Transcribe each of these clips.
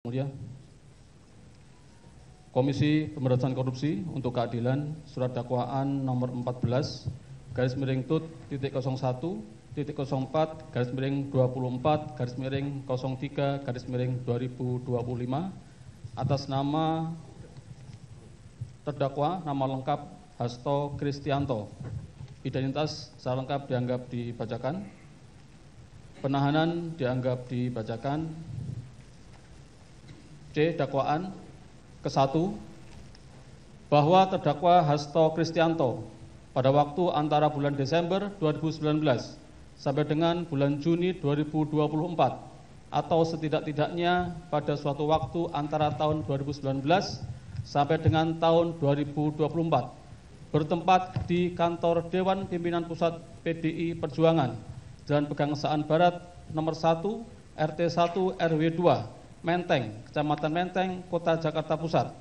Mulia, Komisi Pemberantasan Korupsi untuk Keadilan Surat Dakwaan nomor 14/01-04/24/03/2025 atas nama terdakwa nama lengkap Hasto Kristianto. Identitas secara lengkap dianggap dibacakan. Penahanan dianggap dibacakan. C. Dakwaan ke-1 bahwa terdakwa Hasto Kristianto pada waktu antara bulan Desember 2019 sampai dengan bulan Juni 2024 atau setidak-tidaknya pada suatu waktu antara tahun 2019 sampai dengan tahun 2024 bertempat di kantor Dewan Pimpinan Pusat PDI Perjuangan Jalan Pegangsaan Barat nomor 1 RT 1 RW 2 Menteng, Kecamatan Menteng, Kota Jakarta Pusat,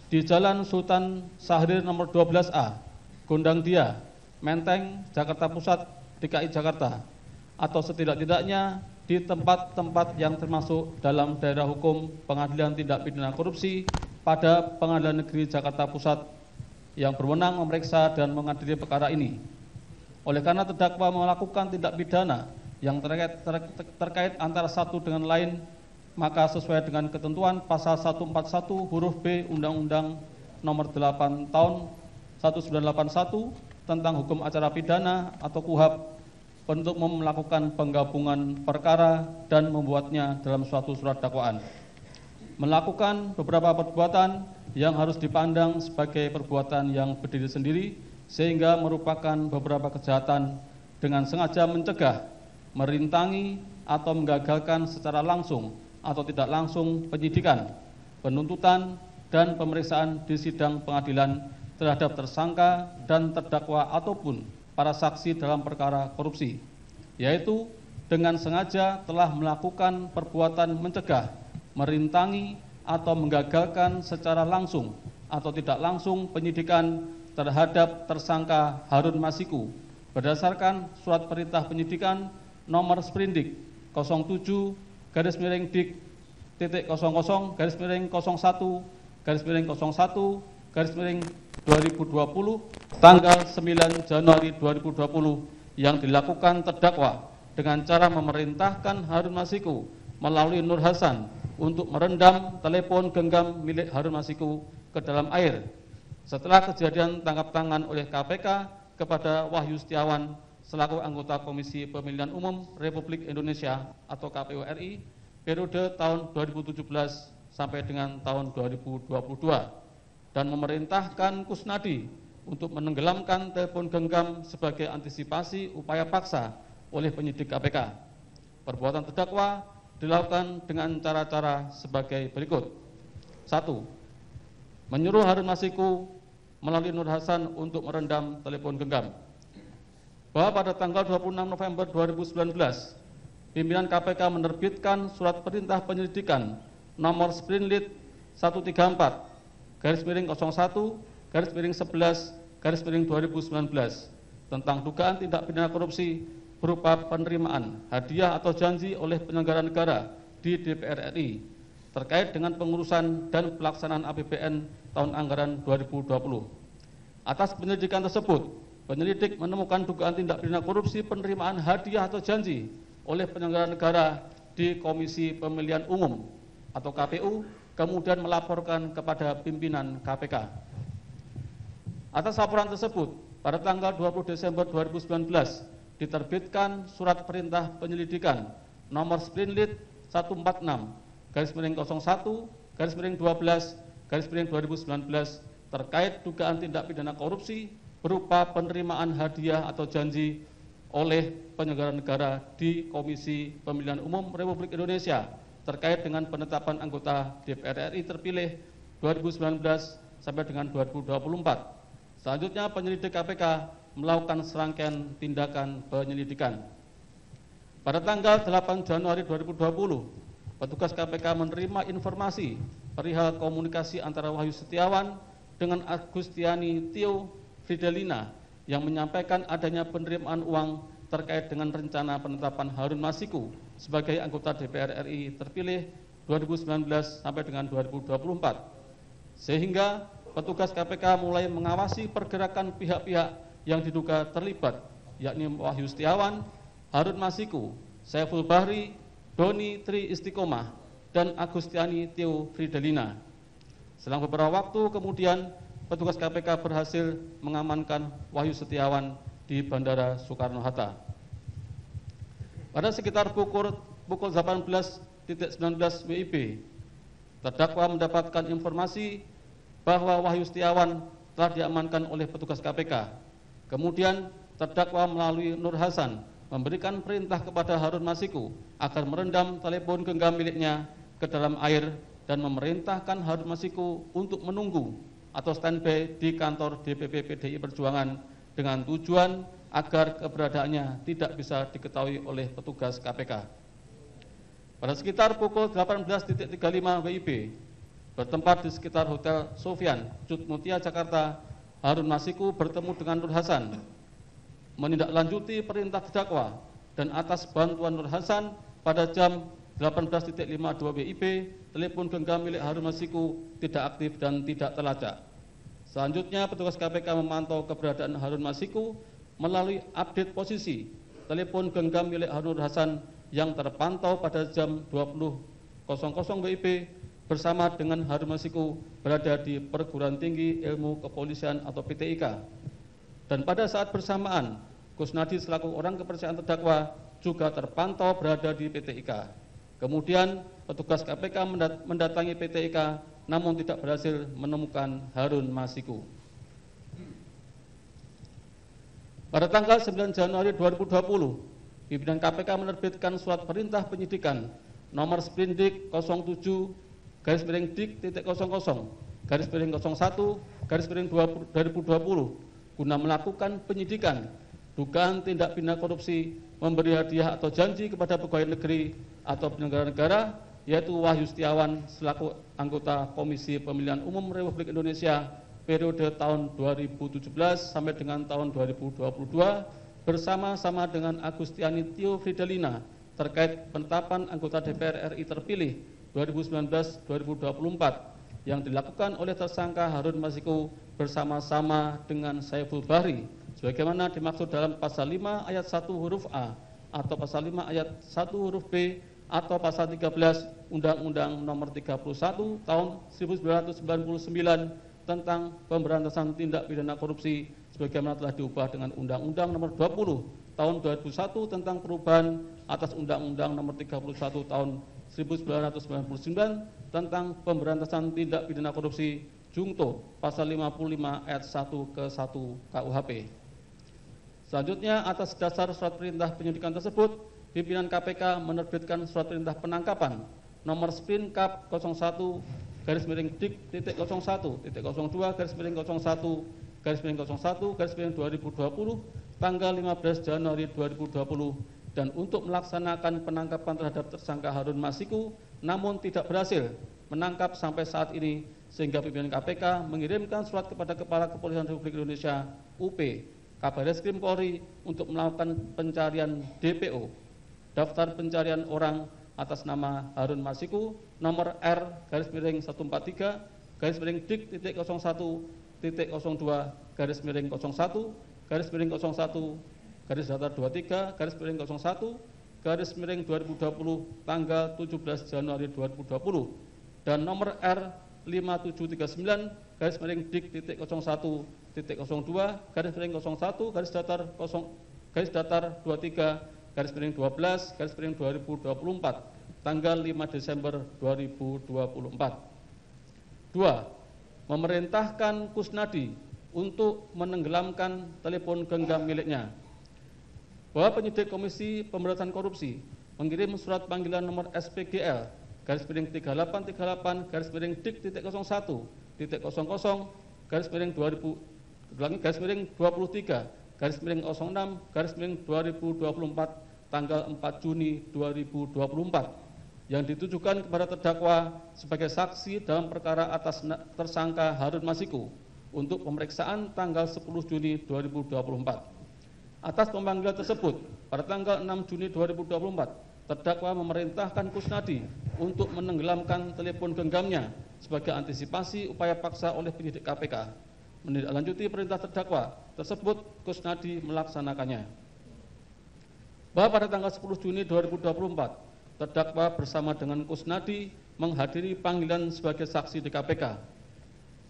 di Jalan Sultan Syahrir nomor 12A, Gondang Dia, Menteng, Jakarta Pusat, DKI Jakarta, atau setidak-tidaknya di tempat-tempat yang termasuk dalam daerah hukum Pengadilan Tindak Pidana Korupsi pada Pengadilan Negeri Jakarta Pusat yang berwenang memeriksa dan mengadili perkara ini. Oleh karena terdakwa melakukan tindak pidana yang terkait antara satu dengan lain, maka sesuai dengan ketentuan pasal 141 huruf B Undang-Undang nomor 8 tahun 1981 tentang hukum acara pidana atau KUHP untuk melakukan penggabungan perkara dan membuatnya dalam suatu surat dakwaan. Melakukan beberapa perbuatan yang harus dipandang sebagai perbuatan yang berdiri sendiri sehingga merupakan beberapa kejahatan dengan sengaja mencegah, merintangi atau menggagalkan secara langsung atau tidak langsung penyidikan, penuntutan, dan pemeriksaan di sidang pengadilan terhadap tersangka dan terdakwa ataupun para saksi dalam perkara korupsi, yaitu dengan sengaja telah melakukan perbuatan mencegah, merintangi, atau menggagalkan secara langsung atau tidak langsung penyidikan terhadap tersangka Harun Masiku berdasarkan surat perintah penyidikan nomor Sprindik 07-01-01-2020 tanggal 9 Januari 2020 yang dilakukan terdakwa dengan cara memerintahkan Harun Masiku melalui Nur Hasan untuk merendam telepon genggam milik Harun Masiku ke dalam air setelah kejadian tangkap tangan oleh KPK kepada Wahyu Setiawan selaku anggota Komisi Pemilihan Umum Republik Indonesia atau KPU RI periode tahun 2017 sampai dengan tahun 2022 dan memerintahkan Kusnadi untuk menenggelamkan telepon genggam sebagai antisipasi upaya paksa oleh penyidik KPK. Perbuatan terdakwa dilakukan dengan cara-cara sebagai berikut. 1. Menyuruh Harun Masiku melalui Nur Hasan untuk merendam telepon genggam. Bahwa pada tanggal 26 November 2019, pimpinan KPK menerbitkan surat perintah penyelidikan nomor Sprinlit 134-01-11-2019 tentang dugaan tindak pidana korupsi berupa penerimaan, hadiah atau janji oleh penyelenggara negara di DPR RI terkait dengan pengurusan dan pelaksanaan APBN tahun anggaran 2020. Atas penyelidikan tersebut, penyelidik menemukan dugaan tindak pidana korupsi penerimaan hadiah atau janji oleh penyelenggara negara di Komisi Pemilihan Umum atau KPU, kemudian melaporkan kepada pimpinan KPK. Atas laporan tersebut, pada tanggal 20 Desember 2019 diterbitkan surat perintah penyelidikan nomor Sprinlit 146-01-12-2019 terkait dugaan tindak pidana korupsi berupa penerimaan hadiah atau janji oleh penyelenggara negara di Komisi Pemilihan Umum Republik Indonesia terkait dengan penetapan anggota DPR RI terpilih 2019 sampai dengan 2024. Selanjutnya penyelidik KPK melakukan serangkaian tindakan penyelidikan. Pada tanggal 8 Januari 2020, petugas KPK menerima informasi perihal komunikasi antara Wahyu Setiawan dengan Agustiani Tio Fridelina yang menyampaikan adanya penerimaan uang terkait dengan rencana penetapan Harun Masiku sebagai anggota DPR RI terpilih 2019 sampai dengan 2024. Sehingga petugas KPK mulai mengawasi pergerakan pihak-pihak yang diduga terlibat, yakni Wahyu Setiawan, Harun Masiku, Saiful Bahri, Doni Tri Istiqomah, dan Agustiani Theo Fridelina. Selang beberapa waktu kemudian, petugas KPK berhasil mengamankan Wahyu Setiawan di Bandara Soekarno-Hatta. Pada sekitar pukul 18.19 WIB, terdakwa mendapatkan informasi bahwa Wahyu Setiawan telah diamankan oleh petugas KPK. Kemudian terdakwa melalui Nur Hasan memberikan perintah kepada Harun Masiku agar merendam telepon genggam miliknya ke dalam air dan memerintahkan Harun Masiku untuk menunggu atau standby di kantor DPP PDI Perjuangan dengan tujuan agar keberadaannya tidak bisa diketahui oleh petugas KPK. Pada sekitar pukul 18.35 WIB, bertempat di sekitar Hotel Sofyan, Cut Mutia, Jakarta, Harun Masiku bertemu dengan Nur Hasan, menindaklanjuti perintah terdakwa, dan atas bantuan Nur Hasan pada jam 18.52 WIB, telepon genggam milik Harun Masiku tidak aktif dan tidak terlacak. Selanjutnya, petugas KPK memantau keberadaan Harun Masiku melalui update posisi telepon genggam milik Harun Hasan yang terpantau pada jam 20.00 WIB bersama dengan Harun Masiku berada di Perguruan Tinggi Ilmu Kepolisian atau PTIK. Dan pada saat bersamaan, Kusnadi selaku orang kepercayaan terdakwa juga terpantau berada di PTIK. Kemudian petugas KPK mendatangi PTIK namun tidak berhasil menemukan Harun Masiku. Pada tanggal 9 Januari 2020, pimpinan KPK menerbitkan surat perintah penyidikan nomor Sprindik 07-Dik-00-01-2020 guna melakukan penyidikan dugaan tindak pidana korupsi, memberi hadiah atau janji kepada pegawai negeri atau penyelenggara negara, yaitu Wahyu Setiawan selaku anggota Komisi Pemilihan Umum Republik Indonesia periode tahun 2017 sampai dengan tahun 2022 bersama-sama dengan Agustiani Theo Fridelina terkait penetapan anggota DPR RI terpilih 2019-2024 yang dilakukan oleh tersangka Harun Masiku bersama-sama dengan Saiful Bahri sebagaimana dimaksud dalam pasal 5 ayat 1 huruf A atau pasal 5 ayat 1 huruf B atau pasal 13 Undang-Undang Nomor 31 Tahun 1999 tentang pemberantasan tindak pidana korupsi sebagaimana telah diubah dengan Undang-Undang Nomor 20 Tahun 2001 tentang perubahan atas Undang-Undang Nomor 31 Tahun 1999 tentang pemberantasan tindak pidana korupsi Jungto pasal 55 ayat 1 ke 1 KUHP. Selanjutnya, atas dasar surat perintah penyidikan tersebut, pimpinan KPK menerbitkan surat perintah penangkapan nomor Spin Kap 01-Dik-01-01-01-2020 tanggal 15 Januari 2020 dan untuk melaksanakan penangkapan terhadap tersangka Harun Masiku namun tidak berhasil menangkap sampai saat ini sehingga pimpinan KPK mengirimkan surat kepada Kepala Kepolisian Republik Indonesia UP Kabareskrim Polri untuk melakukan pencarian DPO daftar pencarian orang atas nama Harun Masiku nomor R-01-Dik-01-01-23-01-01-2020 tanggal 17 Januari 2020 dan nomor R-5739-01-01-23-12-2024 tanggal 5 Desember 2024. 2. Memerintahkan Kusnadi untuk menenggelamkan telepon genggam miliknya. Bahwa penyidik Komisi Pemberantasan Korupsi mengirim surat panggilan nomor SPGL /Dik-11-38-23/2024 tanggal 4 Juni 2024 yang ditujukan kepada terdakwa sebagai saksi dalam perkara atas tersangka Harun Masiku untuk pemeriksaan tanggal 10 Juni 2024. Atas pemanggilan tersebut, pada tanggal 6 Juni 2024, terdakwa memerintahkan Kusnadi untuk menenggelamkan telepon genggamnya sebagai antisipasi upaya paksa oleh penyidik KPK. Menindaklanjuti perintah terdakwa tersebut, Kusnadi melaksanakannya. Bahwa pada tanggal 10 Juni 2024, terdakwa bersama dengan Kusnadi menghadiri panggilan sebagai saksi di KPK.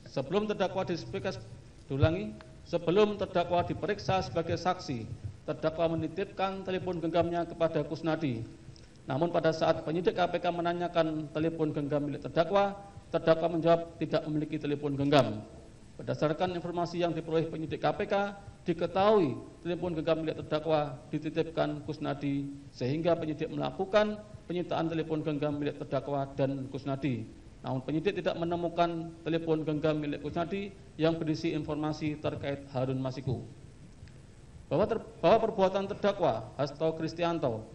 Sebelum terdakwa diperiksa sebagai saksi, terdakwa menitipkan telepon genggamnya kepada Kusnadi. Namun pada saat penyidik KPK menanyakan telepon genggam milik terdakwa, terdakwa menjawab tidak memiliki telepon genggam. Berdasarkan informasi yang diperoleh penyidik KPK, diketahui telepon genggam milik terdakwa dititipkan Kusnadi, sehingga penyidik melakukan penyitaan telepon genggam milik terdakwa dan Kusnadi. Namun penyidik tidak menemukan telepon genggam milik Kusnadi yang berisi informasi terkait Harun Masiku. Bahwa perbuatan terdakwa Hasto Kristianto,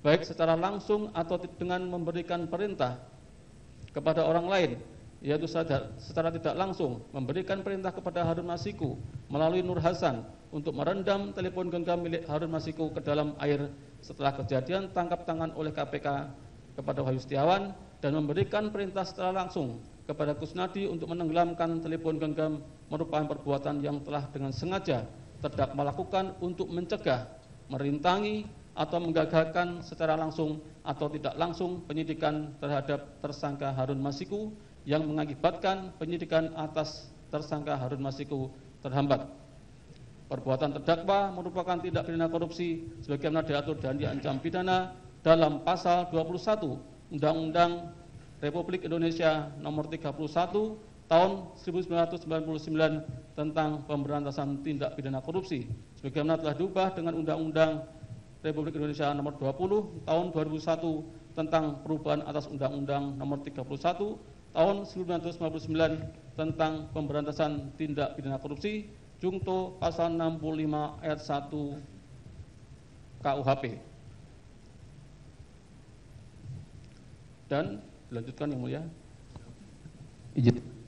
baik secara langsung atau dengan memberikan perintah kepada orang lain, yaitu secara tidak langsung memberikan perintah kepada Harun Masiku melalui Nur Hasan untuk merendam telepon genggam milik Harun Masiku ke dalam air setelah kejadian tangkap tangan oleh KPK kepada Wahyu Setiawan, dan memberikan perintah secara langsung kepada Kusnadi untuk menenggelamkan telepon genggam merupakan perbuatan yang telah dengan sengaja terdakwa lakukan untuk mencegah, merintangi, atau menggagalkan secara langsung atau tidak langsung penyidikan terhadap tersangka Harun Masiku yang mengakibatkan penyidikan atas tersangka Harun Masiku terhambat. Perbuatan terdakwa merupakan tindak pidana korupsi sebagaimana diatur dan diancam pidana dalam pasal 21 Undang-Undang Republik Indonesia Nomor 31 Tahun 1999 tentang pemberantasan tindak pidana korupsi, sebagaimana telah diubah dengan Undang-Undang Republik Indonesia Nomor 20 Tahun 2001 tentang perubahan atas Undang-Undang Nomor 31 Tahun 1999 tentang pemberantasan tindak pidana korupsi, Jungto pasal 65 ayat 1 KUHP. Dan dilanjutkan yang mulia. Izin.